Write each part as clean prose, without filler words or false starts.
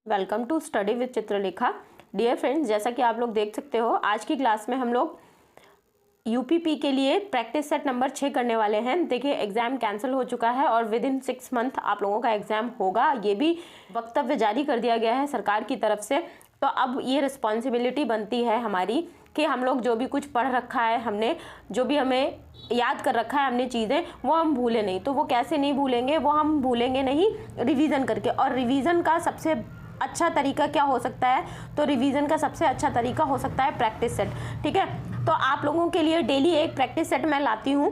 Welcome to study with Chitralekha. Dear friends, जैसा कि आप लोग देख सकते हो आज की क्लास में हम लोग यूपीपी के लिए प्रैक्टिस सेट नंबर 6 करने वाले हैं। देखिए, एग्जाम कैंसिल हो चुका है और विद इन 6 मंथ आप लोगों का एग्जाम होगा। ये भी वक्तव्य जारी कर दिया गया है सरकार की तरफ से। तो अब ये रिस्पॉन्सिबिलिटी बनती है हमारी कि हम लोग जो भी कुछ पढ़ रखा है, हमने जो भी हमें याद कर रखा है हमने चीज़ें, वो हम भूले नहीं। तो वो कैसे नहीं भूलेंगे, वो हम भूलेंगे नहीं रिवीजन करके। और रिवीजन का सबसे अच्छा तरीका क्या हो सकता है? तो रिवीजन का सबसे अच्छा तरीका हो सकता है प्रैक्टिस सेट। ठीक है, तो आप लोगों के लिए डेली एक प्रैक्टिस सेट मैं लाती हूँ।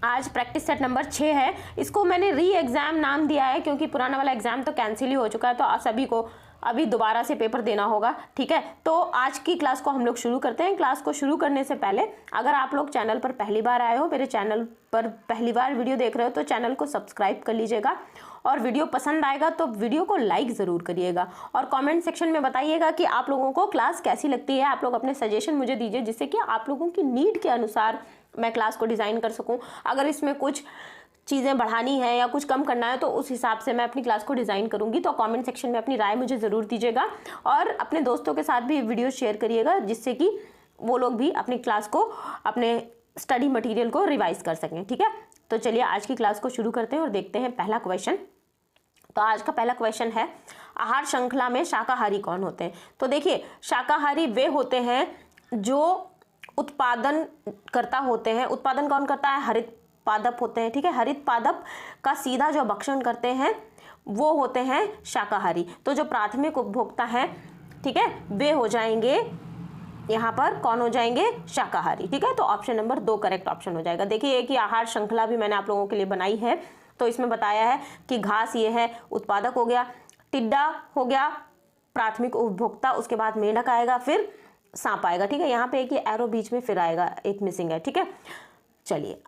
आज प्रैक्टिस सेट नंबर 6 है। इसको मैंने री एग्ज़ाम नाम दिया है क्योंकि पुराना वाला एग्ज़ाम तो कैंसिल ही हो चुका है, तो आप सभी को अभी दोबारा से पेपर देना होगा। ठीक है, तो आज की क्लास को हम लोग शुरू करते हैं। क्लास को शुरू करने से पहले अगर आप लोग चैनल पर पहली बार आए हो, मेरे चैनल पर पहली बार वीडियो देख रहे हो, तो चैनल को सब्सक्राइब कर लीजिएगा। और वीडियो पसंद आएगा तो वीडियो को लाइक ज़रूर करिएगा और कमेंट सेक्शन में बताइएगा कि आप लोगों को क्लास कैसी लगती है। आप लोग अपने सजेशन मुझे दीजिए जिससे कि आप लोगों की नीड के अनुसार मैं क्लास को डिज़ाइन कर सकूं। अगर इसमें कुछ चीज़ें बढ़ानी है या कुछ कम करना है तो उस हिसाब से मैं अपनी क्लास को डिज़ाइन करूंगी। तो कमेंट सेक्शन में अपनी राय मुझे ज़रूर दीजिएगा और अपने दोस्तों के साथ भी वीडियो शेयर करिएगा जिससे कि वो लोग भी अपनी क्लास को, अपने स्टडी मटेरियल को रिवाइज कर सकें। ठीक है, तो चलिए आज की क्लास को शुरू करते हैं और देखते हैं पहला क्वेश्चन। तो आज का पहला क्वेश्चन है, आहार श्रृंखला में शाकाहारी कौन होते हैं? तो देखिए, शाकाहारी वे होते हैं जो उत्पादन करता होते हैं। उत्पादन कौन करता है? हरित पादप होते हैं। ठीक है, हरित पादप का सीधा जो भक्षण करते हैं वो होते हैं शाकाहारी। तो जो प्राथमिक उपभोक्ता है, ठीक है, वे हो जाएंगे, यहाँ पर कौन हो जाएंगे? शाकाहारी। ठीक है, तो ऑप्शन नंबर 2 करेक्ट ऑप्शन हो जाएगा। देखिए कि आहार श्रृंखला भी मैंने आप लोगों के लिए बनाई है। तो इसमें बताया है कि घास ये है उत्पादक हो गया, टिड्डा हो गया प्राथमिक उपभोक्ता, उसके बाद मेंढक आएगा, फिर सांप आएगा। ठीक है, यहाँ पे एक ये एरो बीच में फिर आएगा, एक मिसिंग है। ठीक है, चलिए,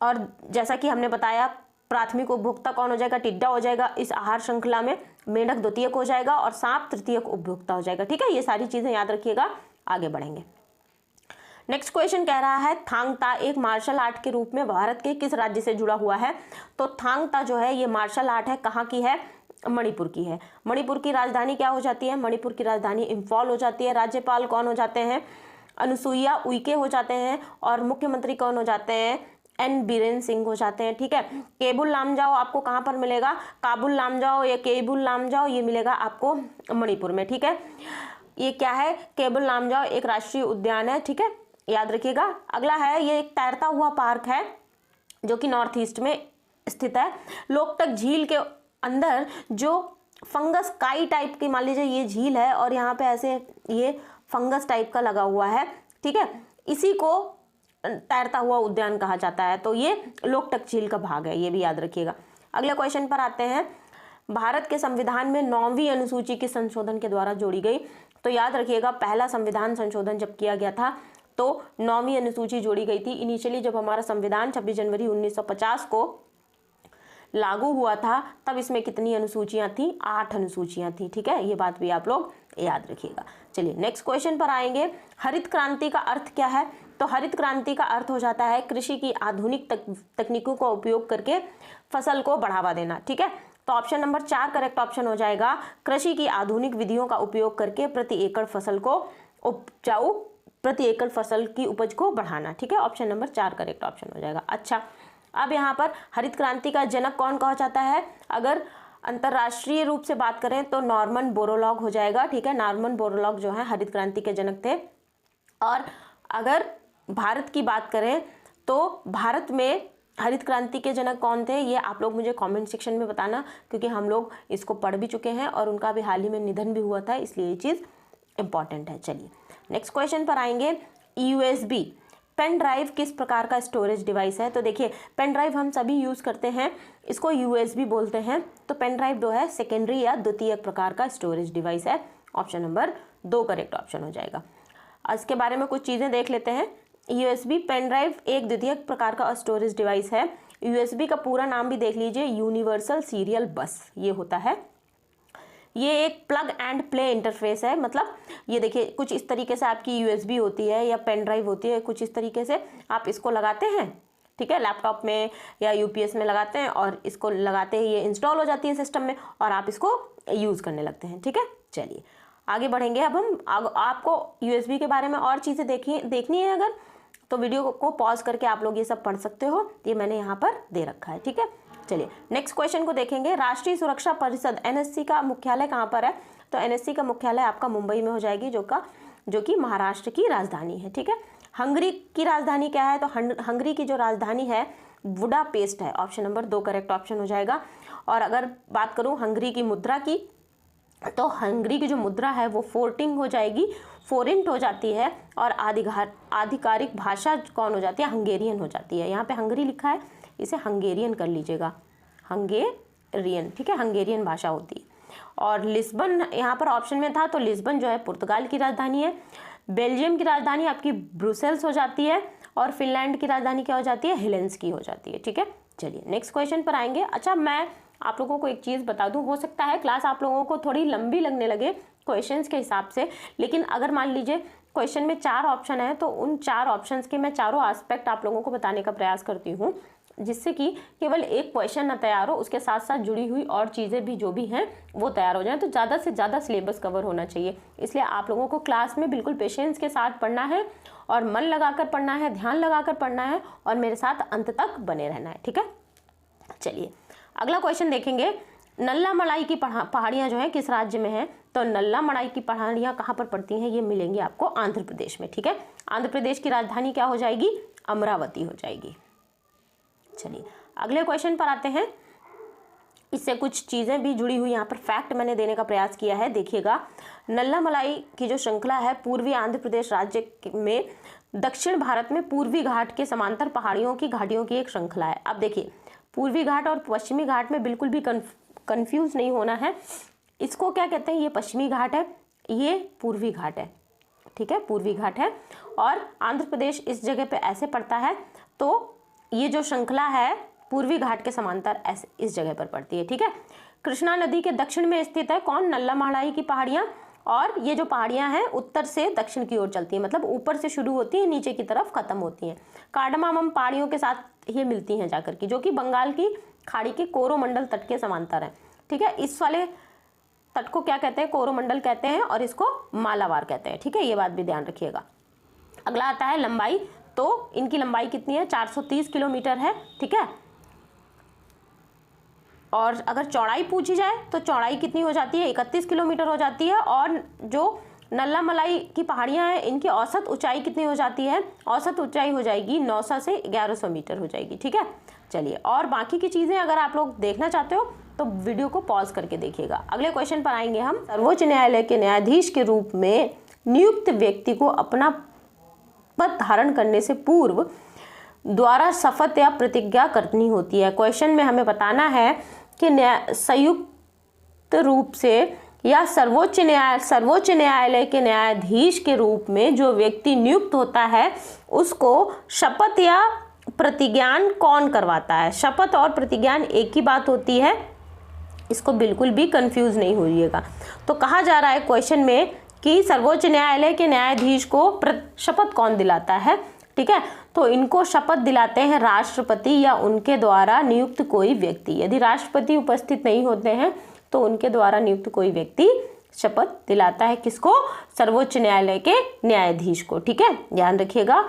और जैसा कि हमने बताया प्राथमिक उपभोक्ता कौन हो जाएगा? टिड्डा हो जाएगा इस आहार श्रृंखला में, मेंढक द्वितीयक हो जाएगा और सांप तृतीयक उपभोक्ता हो जाएगा। ठीक है, ये सारी चीजें याद रखिएगा, आगे बढ़ेंगे। नेक्स्ट क्वेश्चन कह रहा है, थांग ता एक मार्शल आर्ट के रूप में भारत के किस राज्य से जुड़ा हुआ है? तो थांग ता जो है ये मार्शल आर्ट है, कहाँ की है? मणिपुर की है। मणिपुर की राजधानी क्या हो जाती है? मणिपुर की राजधानी इम्फॉल हो जाती है। राज्यपाल कौन हो जाते हैं? अनुसुईया उइके हो जाते हैं। और मुख्यमंत्री कौन हो जाते हैं? एन बीरेन सिंह हो जाते हैं। ठीक है, केबुल लामजाओ आपको कहाँ पर मिलेगा? काबुल लामजाओ या केबुल लामजाओ, ये मिलेगा आपको मणिपुर में। ठीक है, ये क्या है? केबुल लामजाओ एक राष्ट्रीय उद्यान है। ठीक है, याद रखिएगा। अगला है, ये एक तैरता हुआ पार्क है जो कि नॉर्थ ईस्ट में स्थित है। लोकटक झील के अंदर जो फंगस काई टाइप की, मान लीजिए ये झील है और यहाँ पे ऐसे ये फंगस टाइप का लगा हुआ है। ठीक है, इसी को तैरता हुआ उद्यान कहा जाता है। तो ये लोकटक झील का भाग है, ये भी याद रखिएगा। अगले क्वेश्चन पर आते हैं, भारत के संविधान में 9वीं अनुसूची किस संशोधन के द्वारा जोड़ी गई? तो याद रखिएगा, पहला संविधान संशोधन जब किया गया था तो 9वीं अनुसूची जोड़ी गई थी। इनिशियली जब हमारा संविधान 26 जनवरी 1950 को लागू हुआ था तब इसमें कितनी अनुसूचियां थी? 8 अनुसूचियां थी। ठीक है, ये बात भी आप लोग याद रखिएगा। चलिए नेक्स्ट क्वेश्चन पर आएंगे, हरित क्रांति का अर्थ क्या है? तो हरित क्रांति का अर्थ हो जाता है कृषि की आधुनिक तकनीकों का उपयोग करके फसल को बढ़ावा देना। ठीक है, तो ऑप्शन नंबर 4 करेक्ट ऑप्शन हो जाएगा, कृषि की आधुनिक विधियों का उपयोग करके प्रति एकड़ फसल की उपज को बढ़ाना। ठीक है, ऑप्शन नंबर 4 करेक्ट ऑप्शन हो जाएगा। अच्छा, अब यहाँ पर हरित क्रांति का जनक कौन कहा जाता है? अगर अंतरराष्ट्रीय रूप से बात करें तो नॉर्मन बोरलॉग हो जाएगा। ठीक है, नॉर्मन बोरलॉग जो है हरित क्रांति के जनक थे। और अगर भारत की बात करें तो भारत में हरित क्रांति के जनक कौन थे, ये आप लोग मुझे कमेंट सेक्शन में बताना, क्योंकि हम लोग इसको पढ़ भी चुके हैं और उनका भी हाल ही में निधन भी हुआ था, इसलिए ये चीज़ इंपॉर्टेंट है। चलिए नेक्स्ट क्वेश्चन पर आएंगे, यूएसबी पेन ड्राइव किस प्रकार का स्टोरेज डिवाइस है? तो देखिए, पेन ड्राइव हम सभी यूज़ करते हैं, इसको यूएसबी बोलते हैं। तो पेन ड्राइव जो है सेकेंडरी या द्वितीयक प्रकार का स्टोरेज डिवाइस है। ऑप्शन नंबर 2 करेक्ट ऑप्शन हो जाएगा। इसके बारे में कुछ चीज़ें देख लेते हैं। यूएसबी पेन ड्राइव एक द्वितीयक प्रकार का स्टोरेज डिवाइस है। यूएसबी का पूरा नाम भी देख लीजिए, यूनिवर्सल सीरियल बस ये होता है। ये एक प्लग एंड प्ले इंटरफेस है, मतलब ये देखिए कुछ इस तरीके से आपकी यूएसबी होती है या पेन ड्राइव होती है, कुछ इस तरीके से आप इसको लगाते हैं। ठीक है, लैपटॉप में या यूपीएस में लगाते हैं और इसको लगाते ही ये इंस्टॉल हो जाती है सिस्टम में और आप इसको यूज़ करने लगते हैं। ठीक है, चलिए आगे बढ़ेंगे। अब हम आपको यूएसबी के बारे में और चीज़ें देखनी है अगर, तो वीडियो को पॉज करके आप लोग ये सब पढ़ सकते हो, ये मैंने यहाँ पर दे रखा है। ठीक है, चलिए नेक्स्ट क्वेश्चन को देखेंगे। राष्ट्रीय सुरक्षा परिषद एनएससी का मुख्यालय कहाँ पर है? तो एनएससी का मुख्यालय आपका मुंबई में हो जाएगी, जो कि महाराष्ट्र की राजधानी है। ठीक है, हंगरी की राजधानी क्या है? तो हंगरी की जो राजधानी है बुडापेस्ट है। ऑप्शन नंबर 2 करेक्ट ऑप्शन हो जाएगा। और अगर बात करूँ हंगरी की मुद्रा की, तो हंगरी की जो मुद्रा है वो फोर्टिंग हो जाएगी, फोरेंट हो जाती है, और आधिकारिक भाषा कौन हो जाती है? हंगेरियन हो जाती है। यहाँ पे हंगरी लिखा है, इसे हंगेरियन कर लीजिएगा, हंगेरियन। ठीक है, हंगेरियन भाषा होती है। और लिस्बन यहाँ पर ऑप्शन में था, तो लिस्बन जो है पुर्तगाल की राजधानी है। बेल्जियम की राजधानी आपकी ब्रुसेल्स हो जाती है, और फिनलैंड की राजधानी क्या हो जाती है? हेलेंस्की हो जाती है। ठीक है, चलिए नेक्स्ट क्वेश्चन पर आएंगे। अच्छा, मैं आप लोगों को एक चीज़ बता दूं, हो सकता है क्लास आप लोगों को थोड़ी लंबी लगने लगे क्वेश्चंस के हिसाब से, लेकिन अगर मान लीजिए क्वेश्चन में 4 ऑप्शन है, तो उन 4 ऑप्शंस के मैं चारों एस्पेक्ट आप लोगों को बताने का प्रयास करती हूँ, जिससे कि केवल एक क्वेश्चन ना तैयार हो, उसके साथ साथ जुड़ी हुई और चीज़ें भी जो भी हैं वो तैयार हो जाएं, तो ज़्यादा से ज़्यादा सिलेबस कवर होना चाहिए। इसलिए आप लोगों को क्लास में बिल्कुल पेशेंस के साथ पढ़ना है, और मन लगाकर पढ़ना है, ध्यान लगाकर पढ़ना है, और मेरे साथ अंत तक बने रहना है। ठीक है, चलिए अगला क्वेश्चन देखेंगे। नल्ला मलाई की पहाड़ियाँ जो हैं किस राज्य में हैं? तो नल्ला मलाई की पहाड़ियाँ कहाँ पर पड़ती हैं? ये मिलेंगी आपको आंध्र प्रदेश में। ठीक है, आंध्र प्रदेश की राजधानी क्या हो जाएगी? अमरावती हो जाएगी। चलिए अगले क्वेश्चन पर आते हैं। इससे कुछ चीज़ें भी जुड़ी हुई यहाँ पर फैक्ट मैंने देने का प्रयास किया है। देखिएगा, नल्ला मलाई की जो श्रृंखला है पूर्वी आंध्र प्रदेश राज्य में दक्षिण भारत में पूर्वी घाट के समांतर पहाड़ियों की घाटियों की एक श्रृंखला है। अब देखिए, पूर्वी घाट और पश्चिमी घाट में बिल्कुल भी कंफ्यूज नहीं होना है। इसको क्या कहते हैं? ये पश्चिमी घाट है, ये पूर्वी घाट है। ठीक है, पूर्वी घाट है, और आंध्र प्रदेश इस जगह पे ऐसे पड़ता है, तो ये जो श्रृंखला है पूर्वी घाट के समांतर ऐसे इस जगह पर पड़ती है। ठीक है, कृष्णा नदी के दक्षिण में स्थित है कौन? नल्ला मलाई की पहाड़ियाँ, और ये जो पहाड़ियाँ हैं उत्तर से दक्षिण की ओर चलती हैं, मतलब ऊपर से शुरू होती हैं, नीचे की तरफ खत्म होती हैं। कार्डमामम पहाड़ियों के साथ ये मिलती हैं जाकर की, जो कि बंगाल की खाड़ी के कोरोमंडल तट के समांतर है। ठीक है, इस वाले तट को क्या कहते हैं? कोरोमंडल कहते हैं, और इसको मालाबार कहते हैं। ठीक है, ये बात भी ध्यान रखिएगा। अगला आता है लंबाई। तो इनकी लंबाई कितनी है? 430 किलोमीटर है। ठीक है, और अगर चौड़ाई पूछी जाए तो चौड़ाई कितनी हो जाती है? 31 किलोमीटर हो जाती है। और जो नल्ला मलाई की पहाड़ियाँ हैं इनकी औसत ऊंचाई कितनी हो जाती है? औसत ऊंचाई हो जाएगी 900 से 1100 मीटर हो जाएगी। ठीक है, चलिए और बाकी की चीज़ें अगर आप लोग देखना चाहते हो तो वीडियो को पॉज करके देखिएगा। अगले क्वेश्चन पर आएंगे हम। सर्वोच्च न्यायालय के न्यायाधीश के रूप में नियुक्त व्यक्ति को अपना पद धारण करने से पूर्व द्वारा शपथ या प्रतिज्ञा करनी होती है। क्वेश्चन में हमें बताना है कि संयुक्त रूप से या सर्वोच्च न्यायालय के न्यायाधीश के रूप में जो व्यक्ति नियुक्त होता है उसको शपथ या प्रतिज्ञान कौन करवाता है? शपथ और प्रतिज्ञान एक ही बात होती है, इसको बिल्कुल भी कंफ्यूज नहीं होइएगा। तो कहा जा रहा है क्वेश्चन में कि सर्वोच्च न्यायालय के न्यायाधीश को शपथ कौन दिलाता है? ठीक है, तो इनको शपथ दिलाते हैं राष्ट्रपति या उनके द्वारा नियुक्त कोई व्यक्ति। यदि राष्ट्रपति उपस्थित नहीं होते हैं तो उनके द्वारा नियुक्त कोई व्यक्ति शपथ दिलाता है। किसको? सर्वोच्च न्यायालय के न्यायाधीश को। ठीक है, ध्यान रखिएगा।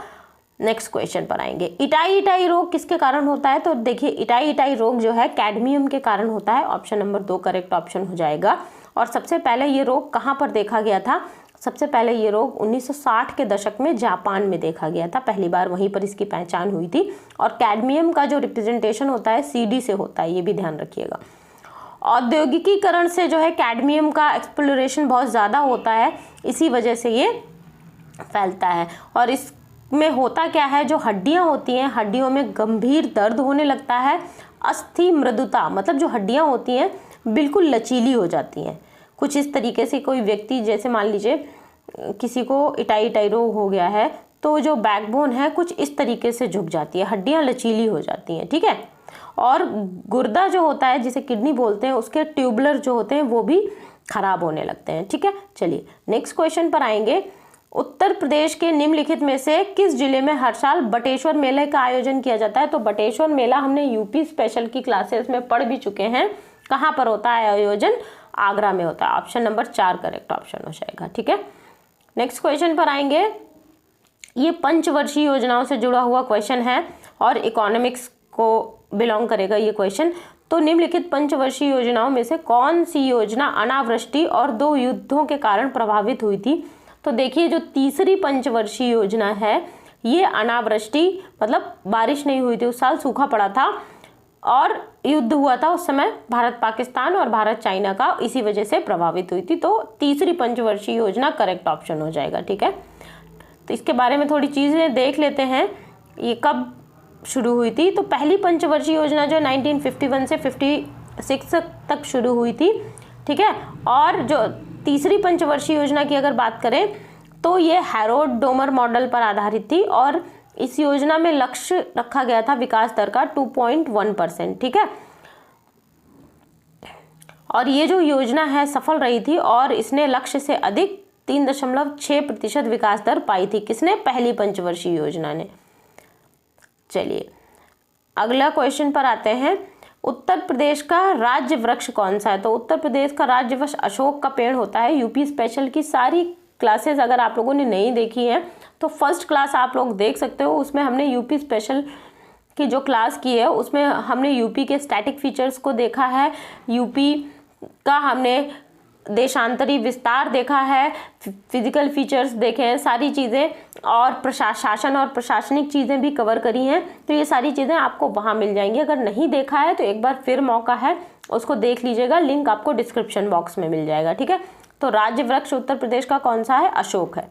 नेक्स्ट क्वेश्चन पर आएंगे। इटाई रोग किसके कारण होता है? तो देखिए, इटाई रोग जो है कैडमियम के कारण होता है। ऑप्शन नंबर 2 करेक्ट ऑप्शन हो जाएगा। और सबसे पहले ये रोग कहाँ पर देखा गया था? सबसे पहले ये रोग 1960 के दशक में जापान में देखा गया था, पहली बार वहीं पर इसकी पहचान हुई थी। और कैडमियम का जो रिप्रेजेंटेशन होता है CD से होता है, ये भी ध्यान रखिएगा। औद्योगिकीकरण से जो है कैडमियम का एक्सप्लोरेशन बहुत ज़्यादा होता है, इसी वजह से ये फैलता है। और इसमें होता क्या है, जो हड्डियाँ होती हैं, हड्डियों में गंभीर दर्द होने लगता है। अस्थि मृदुता, मतलब जो हड्डियाँ होती हैं बिल्कुल लचीली हो जाती हैं। कुछ इस तरीके से कोई व्यक्ति, जैसे मान लीजिए किसी को इटाई रोग हो गया है, तो जो बैकबोन है कुछ इस तरीके से झुक जाती है, हड्डियां लचीली हो जाती हैं। ठीक है, और गुर्दा जो होता है जिसे किडनी बोलते हैं, उसके ट्यूबुलर जो होते हैं वो भी खराब होने लगते हैं। ठीक है, चलिए नेक्स्ट क्वेश्चन पर आएंगे। उत्तर प्रदेश के निम्नलिखित में से किस जिले में हर साल बटेश्वर मेले का आयोजन किया जाता है? तो बटेश्वर मेला हमने यूपी स्पेशल की क्लासेस में पढ़ भी चुके हैं। कहाँ पर होता है आयोजन? आगरा में होता है। ऑप्शन नंबर 4 करेक्ट ऑप्शन हो जाएगा। ठीक है, नेक्स्ट क्वेश्चन पर आएंगे। ये पंचवर्षीय योजनाओं से जुड़ा हुआ क्वेश्चन है और इकोनॉमिक्स को बिलोंग करेगा ये क्वेश्चन। तो निम्नलिखित पंचवर्षीय योजनाओं में से कौन सी योजना अनावृष्टि और 2 युद्धों के कारण प्रभावित हुई थी? तो देखिए, जो तीसरी पंचवर्षीय योजना है ये अनावृष्टि मतलब बारिश नहीं हुई थी, उस साल सूखा पड़ा था और युद्ध हुआ था उस समय भारत पाकिस्तान और भारत चाइना का, इसी वजह से प्रभावित हुई थी। तो तीसरी पंचवर्षीय योजना करेक्ट ऑप्शन हो जाएगा। ठीक है, तो इसके बारे में थोड़ी चीज़ें देख लेते हैं, ये कब शुरू हुई थी। तो पहली पंचवर्षीय योजना जो 1951 से 56 तक शुरू हुई थी। ठीक है, और जो तीसरी पंचवर्षीय योजना की अगर बात करें तो ये हैरोल्ड डोमर मॉडल पर आधारित थी और इस योजना में लक्ष्य रखा गया था विकास दर का 2.1%। ठीक है, और ये जो योजना है सफल रही थी और इसने लक्ष्य से अधिक 3.6% विकास दर पाई थी। किसने? पहली पंचवर्षीय योजना ने। चलिए अगला क्वेश्चन पर आते हैं। उत्तर प्रदेश का राज्य वृक्ष कौन सा है? तो उत्तर प्रदेश का राज्य वृक्ष अशोक का पेड़ होता है। यूपी स्पेशल की सारी क्लासेस अगर आप लोगों ने नहीं देखी है तो फर्स्ट क्लास आप लोग देख सकते हो, उसमें हमने यूपी स्पेशल की जो क्लास की है उसमें हमने यूपी के स्टैटिक फीचर्स को देखा है, यूपी का हमने देशांतरी विस्तार देखा है, फिजिकल फीचर्स देखे हैं, सारी चीज़ें और शासन और प्रशासनिक चीज़ें भी कवर करी हैं। तो ये सारी चीज़ें आपको वहाँ मिल जाएंगी। अगर नहीं देखा है तो एक बार फिर मौका है, उसको देख लीजिएगा, लिंक आपको डिस्क्रिप्शन बॉक्स में मिल जाएगा। ठीक है, तो राज्य वृक्ष उत्तर प्रदेश का कौन सा है? अशोक है।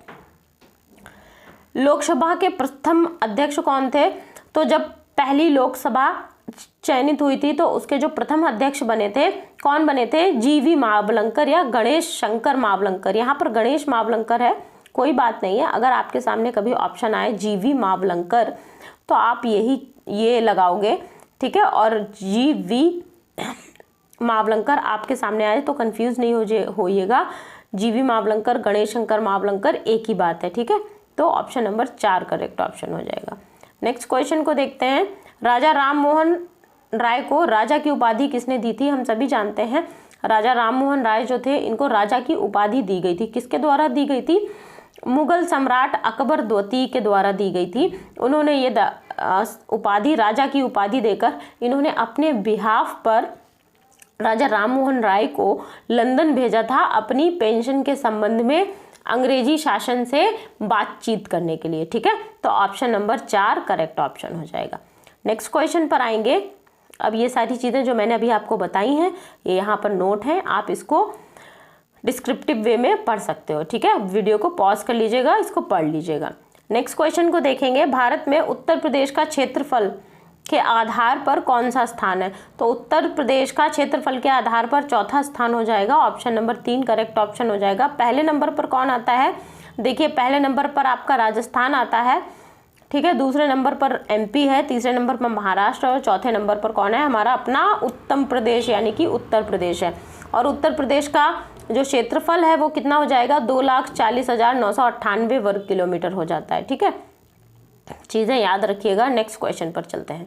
लोकसभा के प्रथम अध्यक्ष कौन थे? तो जब पहली लोकसभा चयनित हुई थी तो उसके जो प्रथम अध्यक्ष बने थे, कौन बने थे? जीवी मावलंकर या गणेश शंकर मावलंकर। यहाँ पर गणेश मावलंकर है, कोई बात नहीं है। अगर आपके सामने कभी ऑप्शन आए जीवी मावलंकर तो आप ये लगाओगे। ठीक है, और जीवी मावलंकर आपके सामने आए तो कंफ्यूज नहीं होइएगा। जीवी मावलंकर, गणेश शंकर मावलंकर एक ही बात है। ठीक है, तो ऑप्शन नंबर 4 करेक्ट ऑप्शन हो जाएगा। नेक्स्ट क्वेश्चन को देखते हैं। राजा राम मोहन राय को राजा की उपाधि किसने दी थी? हम सभी जानते हैं राजा राम मोहन राय जो थे इनको राजा की उपाधि दी गई थी। किसके द्वारा दी गई थी? मुगल सम्राट अकबर द्वितीय के द्वारा दी गई थी। उन्होंने ये उपाधि, राजा की उपाधि देकर इन्होंने अपने बिहाफ पर राजा राम मोहन राय को लंदन भेजा था अपनी पेंशन के संबंध में अंग्रेजी शासन से बातचीत करने के लिए। ठीक है, तो ऑप्शन नंबर 4 करेक्ट ऑप्शन हो जाएगा। नेक्स्ट क्वेश्चन पर आएंगे। अब ये सारी चीज़ें जो मैंने अभी आपको बताई हैं ये यहाँ पर नोट हैं, आप इसको डिस्क्रिप्टिव वे में पढ़ सकते हो। ठीक है, वीडियो को पॉज कर लीजिएगा, इसको पढ़ लीजिएगा। नेक्स्ट क्वेश्चन को देखेंगे। भारत में उत्तर प्रदेश का क्षेत्रफल के आधार पर कौन सा स्थान है? तो उत्तर प्रदेश का क्षेत्रफल के आधार पर चौथा स्थान हो जाएगा। ऑप्शन नंबर 3 करेक्ट ऑप्शन हो जाएगा। पहले नंबर पर कौन आता है? देखिए, पहले नंबर पर आपका राजस्थान आता है। ठीक है, दूसरे नंबर पर एमपी है, तीसरे नंबर पर महाराष्ट्र और चौथे नंबर पर कौन है? हमारा अपना उत्तम प्रदेश यानी कि उत्तर प्रदेश है। और उत्तर प्रदेश का जो क्षेत्रफल है वो कितना हो जाएगा? 2,40,998 वर्ग किलोमीटर हो जाता है। ठीक है, चीज़ें याद रखिएगा। नेक्स्ट क्वेश्चन पर चलते हैं।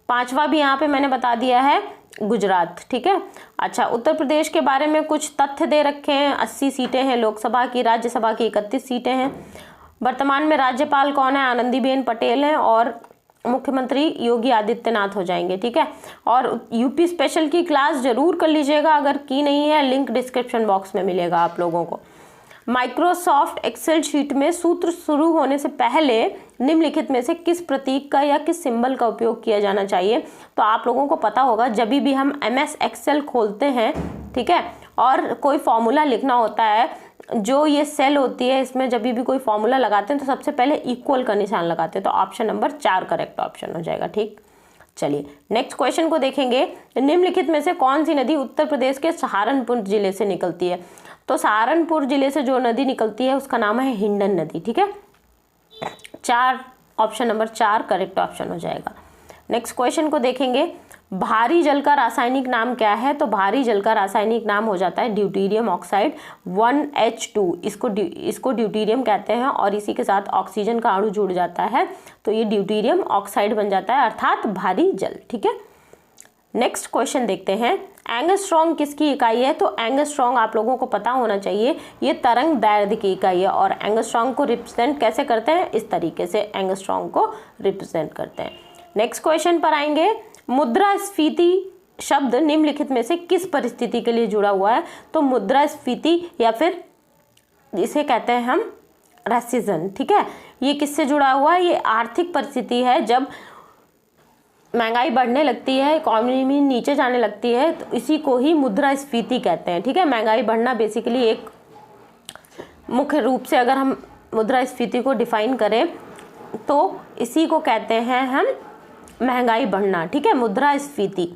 5वां भी यहाँ पे मैंने बता दिया है, गुजरात। ठीक है, अच्छा, उत्तर प्रदेश के बारे में कुछ तथ्य दे रखे हैं। 80 सीटें हैं लोकसभा की, राज्यसभा की 31 सीटें हैं। वर्तमान में राज्यपाल कौन है? आनंदीबेन पटेल हैं और मुख्यमंत्री योगी आदित्यनाथ हो जाएंगे। ठीक है, और यूपी स्पेशल की क्लास जरूर कर लीजिएगा, अगर की नहीं है लिंक डिस्क्रिप्शन बॉक्स में मिलेगा आप लोगों को। माइक्रोसॉफ्ट एक्सेल शीट में सूत्र शुरू होने से पहले निम्नलिखित में से किस प्रतीक का या किस सिंबल का उपयोग किया जाना चाहिए? तो आप लोगों को पता होगा जब भी हम MS एक्सेल खोलते हैं, ठीक है, और कोई फॉर्मूला लिखना होता है, जो ये सेल होती है इसमें जब भी कोई फॉर्मूला लगाते हैं तो सबसे पहले इक्वल का निशान लगाते हैं। तो ऑप्शन नंबर 4 करेक्ट ऑप्शन हो जाएगा। ठीक, चलिए नेक्स्ट क्वेश्चन को देखेंगे। निम्नलिखित में से कौन सी नदी उत्तर प्रदेश के सहारनपुर जिले से निकलती है? तो सहारनपुर जिले से जो नदी निकलती है उसका नाम है हिंडन नदी। ठीक है, 4 ऑप्शन नंबर 4 करेक्ट ऑप्शन हो जाएगा। नेक्स्ट क्वेश्चन को देखेंगे। भारी जल का रासायनिक नाम क्या है? तो भारी जल का रासायनिक नाम हो जाता है ड्यूटीरियम ऑक्साइड 1H2। इसको ड्यूटीरियम कहते हैं और इसी के साथ ऑक्सीजन का अणु जुड़ जाता है तो ये ड्यूटीरियम ऑक्साइड बन जाता है, अर्थात भारी जल। ठीक है, नेक्स्ट क्वेश्चन देखते हैं। एंगस्ट्रॉम किसकी इकाई है? तो एंगस्ट्रॉम आप लोगों को पता होना चाहिए, ये तरंग दैर्ध्य की इकाई है। और एंगस्ट्रॉम को रिप्रेजेंट कैसे करते हैं? इस तरीके से एंगस्ट्रॉम को रिप्रेजेंट करते हैं। नेक्स्ट क्वेश्चन पर आएंगे। मुद्रास्फीति शब्द निम्नलिखित में से किस परिस्थिति के लिए जुड़ा हुआ है? तो मुद्रास्फीति या फिर इसे कहते हैं हम रेसिजन। ठीक है, ये किससे जुड़ा हुआ है? ये आर्थिक परिस्थिति है, जब महंगाई बढ़ने लगती है, इकोनॉमी नीचे जाने लगती है, तो इसी को ही मुद्रास्फीति कहते हैं। ठीक है, महंगाई बढ़ना बेसिकली एक मुख्य रूप से अगर हम मुद्रास्फीति को डिफाइन करें तो इसी को कहते हैं हम महंगाई बढ़ना। ठीक है, मुद्रास्फीति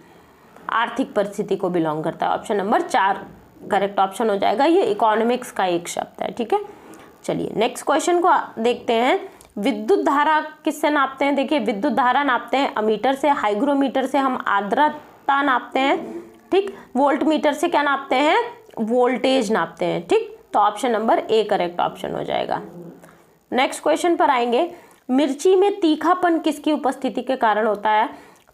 आर्थिक परिस्थिति को बिलोंग करता है। ऑप्शन नंबर 4 करेक्ट ऑप्शन हो जाएगा। ये इकोनॉमिक्स का एक शब्द है। ठीक है, चलिए नेक्स्ट क्वेश्चन को देखते हैं। विद्युत धारा किससे नापते हैं? देखिए, विद्युत धारा नापते हैं अमीटर से, हाइग्रोमीटर से हम आर्द्रता नापते हैं। ठीक, वोल्ट मीटर से क्या नापते हैं? वोल्टेज नापते हैं। ठीक, तो option number A correct option हो जाएगा। नेक्स्ट क्वेश्चन पर आएंगे। मिर्ची में तीखापन किसकी उपस्थिति के कारण होता है?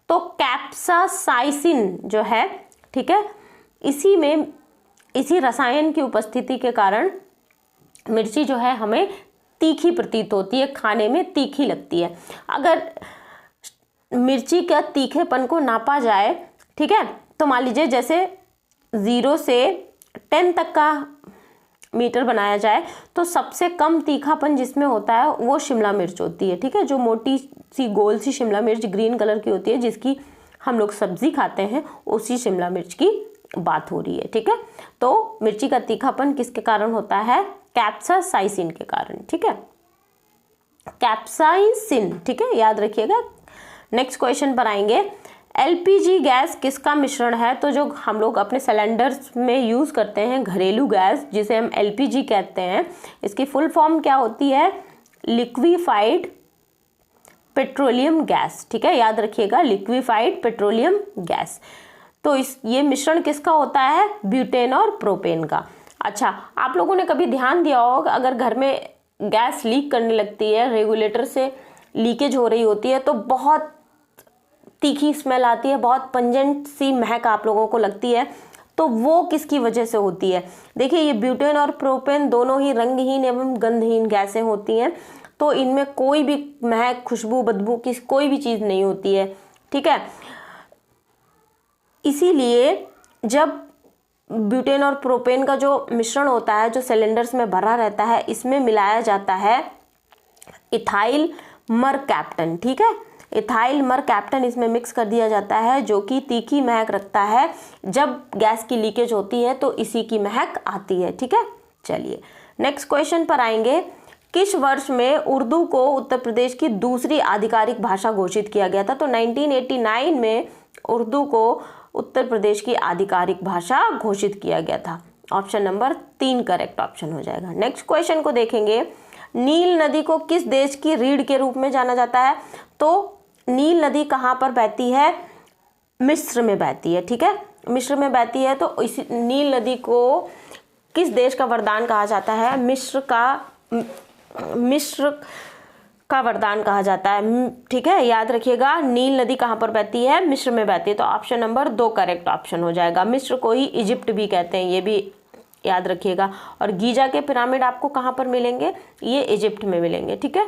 तो कैप्सासाइसिन जो है, ठीक है, इसी रसायन की उपस्थिति के कारण मिर्ची जो है हमें तीखी प्रतीत होती है, खाने में तीखी लगती है। अगर मिर्ची का तीखेपन को नापा जाए, ठीक है, तो मान लीजिए जैसे 0 से 10 तक का मीटर बनाया जाए तो सबसे कम तीखापन जिसमें होता है वो शिमला मिर्च होती है। ठीक है, जो मोटी सी गोल सी शिमला मिर्च ग्रीन कलर की होती है, जिसकी हम लोग सब्जी खाते हैं, उसी शिमला मिर्च की बात हो रही है। ठीक है, तो मिर्ची का तीखापन किसके कारण होता है? कैप्सासाइसिन के कारण। ठीक है, कैप्साइसिन। ठीक है, याद रखिएगा। नेक्स्ट क्वेश्चन पर आएंगे। एलपीजी गैस किसका मिश्रण है? तो जो हम लोग अपने सिलेंडर्स में यूज करते हैं घरेलू गैस, जिसे हम एलपीजी कहते हैं, इसकी फुल फॉर्म क्या होती है? Liquefied petroleum gas. ठीक है, याद रखिएगा, लिक्विफाइड पेट्रोलियम गैस। तो ये मिश्रण किसका होता है? ब्यूटेन और प्रोपेन का। अच्छा, आप लोगों ने कभी ध्यान दिया होगा, अगर घर में गैस लीक करने लगती है, रेगुलेटर से लीकेज हो रही होती है, तो बहुत तीखी स्मेल आती है, बहुत पंजेंट सी महक आप लोगों को लगती है। तो वो किसकी वजह से होती है? देखिए, ये ब्यूटेन और प्रोपेन दोनों ही रंगहीन एवं गंधहीन गैसें होती हैं, तो इनमें कोई भी महक, खुशबू, बदबू की कोई भी चीज़ नहीं होती है। ठीक है, इसीलिए जब ब्यूटेन और प्रोपेन का जो मिश्रण होता है, जो सिलेंडर्स में भरा रहता है, इसमें मिलाया जाता है इथाइल मरकैप्टन। ठीक है, इथाइल मरकैप्टन इसमें मिक्स कर दिया जाता है, जो कि तीखी महक रखता है। जब गैस की लीकेज होती है तो इसी की महक आती है। ठीक है, चलिए नेक्स्ट क्वेश्चन पर आएंगे। किस वर्ष में उर्दू को उत्तर प्रदेश की दूसरी आधिकारिक भाषा घोषित किया गया था? तो 1989 में उर्दू को उत्तर प्रदेश की आधिकारिक भाषा घोषित किया गया था। ऑप्शन नंबर 3 करेक्ट ऑप्शन हो जाएगा। नेक्स्ट क्वेश्चन को देखेंगे। नील नदी को किस देश की रीढ़ के रूप में जाना जाता है? तो नील नदी कहाँ पर बहती है? मिस्र में बहती है। ठीक है, मिस्र में बहती है। तो इस नील नदी को किस देश का वरदान कहा जाता है? मिस्र का वरदान कहा जाता है। ठीक है, याद रखिएगा, नील नदी कहाँ पर बहती है? मिस्र में बहती है। तो ऑप्शन नंबर 2 करेक्ट ऑप्शन हो जाएगा। मिस्र को ही इजिप्ट भी कहते हैं, ये भी याद रखिएगा। और गीजा के पिरामिड आपको कहाँ पर मिलेंगे? ये इजिप्ट में मिलेंगे। ठीक है,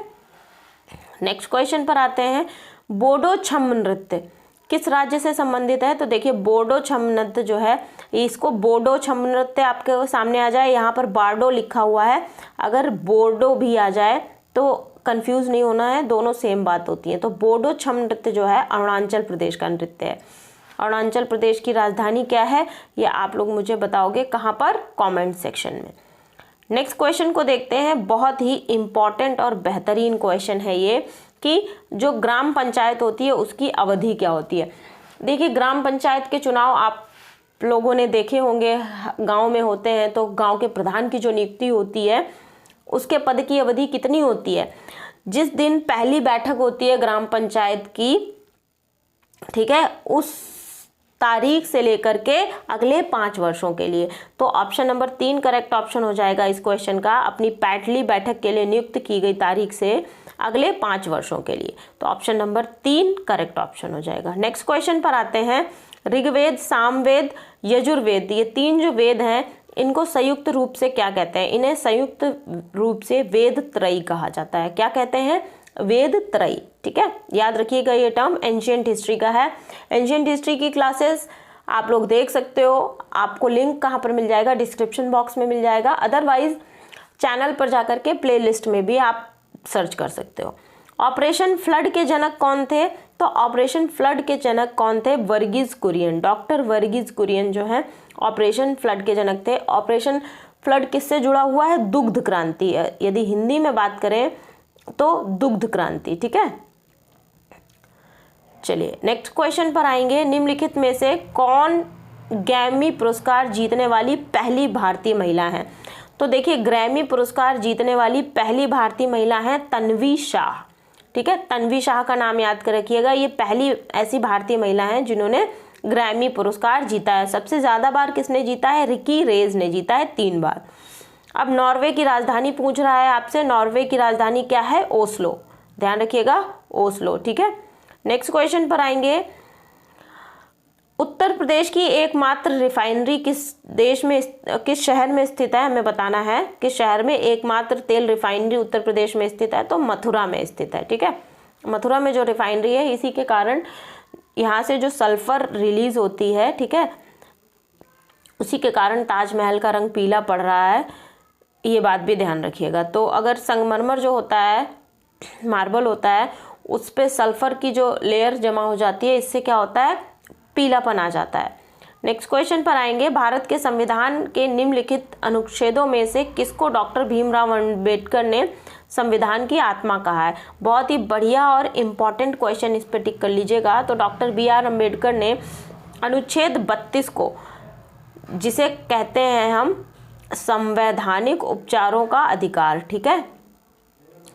नेक्स्ट क्वेश्चन पर आते हैं। बोडो छम नृत्य किस राज्य से संबंधित है? तो देखिए, बोडो छम नृत्य जो है, इसको बोडो छम नृत्य आपके सामने आ जाए, यहाँ पर बार्डो लिखा हुआ है, अगर बोर्डो भी आ जाए तो कंफ्यूज नहीं होना है, दोनों सेम बात होती है। तो बोडो छम नृत्य जो है अरुणाचल प्रदेश का नृत्य है। अरुणाचल प्रदेश की राजधानी क्या है? ये आप लोग मुझे बताओगे कहाँ पर? कमेंट सेक्शन में। नेक्स्ट क्वेश्चन को देखते हैं। बहुत ही इम्पॉर्टेंट और बेहतरीन क्वेश्चन है ये, कि जो ग्राम पंचायत होती है उसकी अवधि क्या होती है। देखिए, ग्राम पंचायत के चुनाव आप लोगों ने देखे होंगे, गांव में होते हैं, तो गांव के प्रधान की जो नियुक्ति होती है उसके पद की अवधि कितनी होती है? जिस दिन पहली बैठक होती है ग्राम पंचायत की, ठीक है, उस तारीख से लेकर के अगले 5 वर्षों के लिए। तो ऑप्शन नंबर 3 करेक्ट ऑप्शन हो जाएगा इस क्वेश्चन का, अपनी पैटली बैठक के लिए नियुक्त की गई तारीख से अगले 5 वर्षों के लिए। तो ऑप्शन नंबर 3 करेक्ट ऑप्शन हो जाएगा। नेक्स्ट क्वेश्चन पर आते हैं। ऋग्वेद, सामवेद, यजुर्वेद, ये 3 जो वेद हैं इनको संयुक्त रूप से क्या कहते हैं? इन्हें संयुक्त रूप से वेद त्रयी कहा जाता है। क्या कहते हैं? वेद त्रयी। ठीक है, याद रखिएगा ये टर्म एंशिएंट हिस्ट्री का है। एंशिएंट हिस्ट्री की क्लासेस आप लोग देख सकते हो, आपको लिंक कहाँ पर मिल जाएगा? डिस्क्रिप्शन बॉक्स में मिल जाएगा, अदरवाइज चैनल पर जाकर के प्लेलिस्ट में भी आप सर्च कर सकते हो। ऑपरेशन फ्लड के जनक कौन थे? तो ऑपरेशन फ्लड के जनक कौन थे? वर्गीज कुरियन। डॉक्टर वर्गीज कुरियन जो है ऑपरेशन फ्लड के जनक थे। ऑपरेशन फ्लड किससे जुड़ा हुआ है? दुग्ध क्रांति। यदि हिंदी में बात करें तो दुग्ध क्रांति। ठीक है, चलिए नेक्स्ट क्वेश्चन पर आएंगे। निम्नलिखित में से कौन ग्रैमी पुरस्कार जीतने वाली पहली भारतीय महिला है? तो देखिए, ग्रैमी पुरस्कार जीतने वाली पहली भारतीय महिला है तन्वी शाह। ठीक है, तन्वी शाह का नाम याद कर रखिएगा। ये पहली ऐसी भारतीय महिला है जिन्होंने ग्रैमी पुरस्कार जीता है। सबसे ज्यादा बार किसने जीता है? रिकी रेज ने जीता है 3 बार। अब नॉर्वे की राजधानी पूछ रहा है आपसे। नॉर्वे की राजधानी क्या है? ओस्लो। ध्यान रखिएगा, ओस्लो। ठीक है, नेक्स्ट क्वेश्चन पर आएंगे। उत्तर प्रदेश की एकमात्र रिफाइनरी किस शहर में स्थित है? हमें बताना है किस शहर में एकमात्र तेल रिफाइनरी उत्तर प्रदेश में स्थित है। तो मथुरा में स्थित है। ठीक है, मथुरा में जो रिफाइनरी है, इसी के कारण यहाँ से जो सल्फर रिलीज होती है, ठीक है, उसी के कारण ताजमहल का रंग पीला पड़ रहा है। ये बात भी ध्यान रखिएगा। तो अगर संगमरमर जो होता है, मार्बल होता है, उस पे सल्फर की जो लेयर जमा हो जाती है, इससे क्या होता है? पीलापन आ जाता है। नेक्स्ट क्वेश्चन पर आएंगे। भारत के संविधान के निम्नलिखित अनुच्छेदों में से किसको डॉक्टर भीमराव अंबेडकर ने संविधान की आत्मा कहा है? बहुत ही बढ़िया और इम्पॉर्टेंट क्वेश्चन, इस पर टिक कर लीजिएगा। तो डॉक्टर BR अम्बेडकर ने अनुच्छेद 32 को, जिसे कहते हैं हम संवैधानिक उपचारों का अधिकार, ठीक है,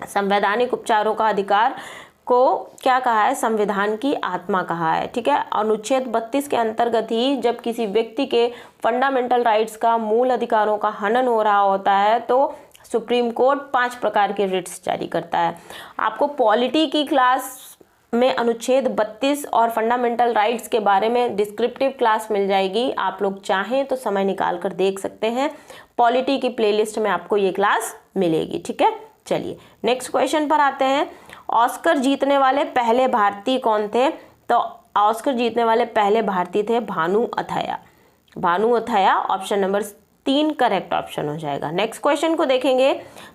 संवैधानिक उपचारों का अधिकार को क्या कहा है? संविधान की आत्मा कहा है। ठीक है, अनुच्छेद 32 के अंतर्गत ही जब किसी व्यक्ति के फंडामेंटल राइट्स का, मूल अधिकारों का हनन हो रहा होता है तो सुप्रीम कोर्ट 5 प्रकार के रिट्स जारी करता है। आपको पॉलिटी की क्लास में अनुच्छेद 32 और फंडामेंटल राइट्स के बारे में डिस्क्रिप्टिव क्लास मिल जाएगी। आप लोग चाहें तो समय निकाल कर देख सकते हैं, पॉलिटी की प्लेलिस्ट में आपको ये क्लास मिलेगी। ठीक है, चलिए नेक्स्ट क्वेश्चन पर आते हैं। ऑस्कर जीतने वाले पहले भारतीय कौन थे? तो ऑस्कर जीतने वाले पहले भारतीय थे Bhanu Athaiya. Bhanu Athaiya option number 3 correct option हो जाएगा। नेक्स्ट क्वेश्चन को देखेंगे।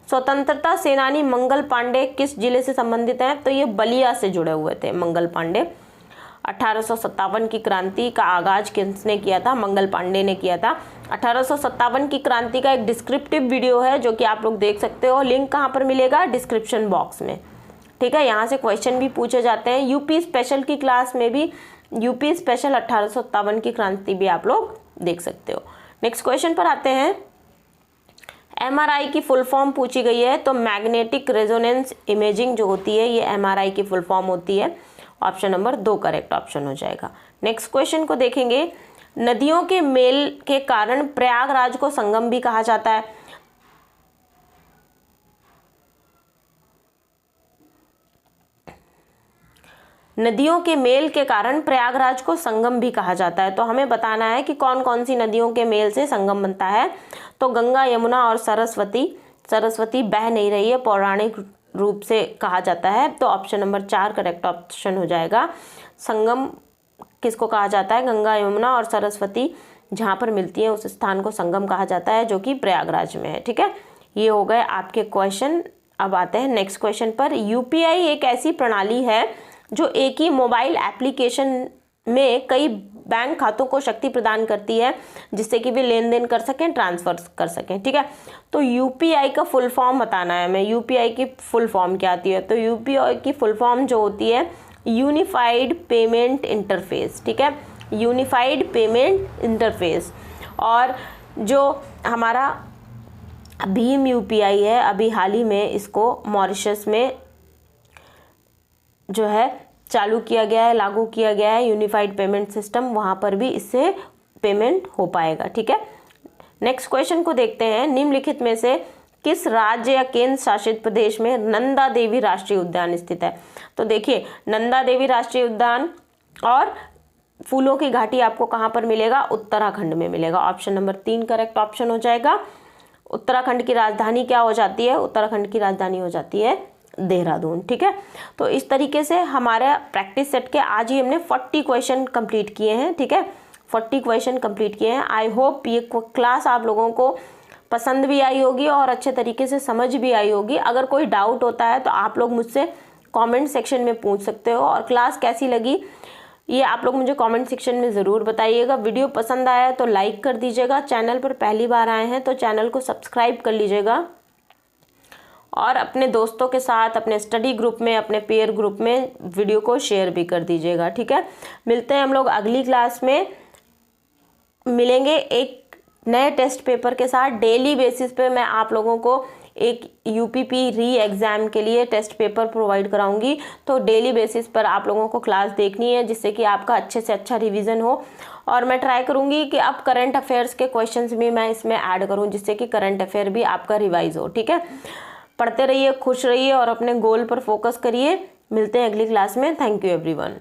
स्वतंत्रता सेनानी मंगल पांडे किस जिले से संबंधित हैं? तो ये बलिया से जुड़े हुए थे मंगल पांडे। 1857 की क्रांति का आगाज किसने किया था? मंगल पांडे ने किया था। 1857 की क्रांति का एक डिस्क्रिप्टिव वीडियो है जो कि आप लोग देख सकते हो। लिंक कहाँ पर मिलेगा? डिस्क्रिप्शन बॉक्स में। ठीक है, यहाँ से क्वेश्चन भी पूछे जाते हैं। यूपी स्पेशल की क्लास में भी यूपी स्पेशल 1857 की क्रांति भी आप लोग देख सकते हो। नेक्स्ट क्वेश्चन पर आते हैं। MRI की फुल फॉर्म पूछी गई है। तो मैग्नेटिक रेजोनेंस इमेजिंग जो होती है, ये MRI की फुल फॉर्म होती है। ऑप्शन नंबर 2 करेक्ट ऑप्शन हो जाएगा। नेक्स्ट क्वेश्चन को देखेंगे। नदियों के मेल के कारण प्रयागराज को संगम भी कहा जाता है। नदियों के मेल के कारण प्रयागराज को संगम भी कहा जाता है। तो हमें बताना है कि कौन कौन सी नदियों के मेल से संगम बनता है। तो गंगा, यमुना और सरस्वती। सरस्वती बह नहीं रही है, पौराणिक रूप से कहा जाता है। तो ऑप्शन नंबर 4 करेक्ट ऑप्शन हो जाएगा। संगम किसको कहा जाता है? गंगा, यमुना और सरस्वती जहाँ पर मिलती है उस स्थान को संगम कहा जाता है, जो कि प्रयागराज में है। ठीक है, ये हो गए आपके क्वेश्चन। अब आते हैं नेक्स्ट क्वेश्चन पर। UPI एक ऐसी प्रणाली है जो एक ही मोबाइल एप्लीकेशन में कई बैंक खातों को शक्ति प्रदान करती है, जिससे कि वे लेन देन कर सकें, ट्रांसफर कर सकें। ठीक है, तो UPI का फुल फॉर्म बताना है हमें। UPI की फुल फॉर्म क्या आती है? तो UPI की फुल फॉर्म जो होती है यूनिफाइड पेमेंट इंटरफेस। ठीक है, यूनिफाइड पेमेंट इंटरफेस। और जो हमारा भीम UPI है, अभी हाल ही में इसको मॉरिशस में जो है चालू किया गया है, लागू किया गया है यूनिफाइड पेमेंट सिस्टम, वहाँ पर भी इससे पेमेंट हो पाएगा। ठीक है, नेक्स्ट क्वेश्चन को देखते हैं। निम्नलिखित में से किस राज्य या केंद्र शासित प्रदेश में नंदा देवी राष्ट्रीय उद्यान स्थित है? तो देखिए, नंदा देवी राष्ट्रीय उद्यान और फूलों की घाटी आपको कहाँ पर मिलेगा? उत्तराखंड में मिलेगा। ऑप्शन नंबर 3 करेक्ट ऑप्शन हो जाएगा। उत्तराखंड की राजधानी क्या हो जाती है? उत्तराखंड की राजधानी हो जाती है देहरादून। ठीक है, तो इस तरीके से हमारा प्रैक्टिस सेट के आज ही हमने 40 क्वेश्चन कंप्लीट किए हैं। ठीक है, 40 क्वेश्चन कंप्लीट किए हैं। आई होप ये क्लास आप लोगों को पसंद भी आई होगी और अच्छे तरीके से समझ भी आई होगी। अगर कोई डाउट होता है तो आप लोग मुझसे कमेंट सेक्शन में पूछ सकते हो, और क्लास कैसी लगी ये आप लोग मुझे कमेंट सेक्शन में ज़रूर बताइएगा। वीडियो पसंद आया तो लाइक कर दीजिएगा, चैनल पर पहली बार आए हैं तो चैनल को सब्सक्राइब कर लीजिएगा, और अपने दोस्तों के साथ, अपने स्टडी ग्रुप में, अपने पेयर ग्रुप में वीडियो को शेयर भी कर दीजिएगा। ठीक है, मिलते हैं हम लोग अगली क्लास में, मिलेंगे एक नए टेस्ट पेपर के साथ। डेली बेसिस पे मैं आप लोगों को एक यूपीपी री एग्ज़ाम के लिए टेस्ट पेपर प्रोवाइड कराऊंगी, तो डेली बेसिस पर आप लोगों को क्लास देखनी है, जिससे कि आपका अच्छे से अच्छा रिवीजन हो। और मैं ट्राई करूंगी कि अब करंट अफेयर्स के क्वेश्चंस भी मैं इसमें ऐड करूं, जिससे कि करंट अफेयर भी आपका रिवाइज हो। ठीक है, पढ़ते रहिए, खुश रहिए और अपने गोल पर फोकस करिए। मिलते हैं अगली क्लास में। Thank you everyone.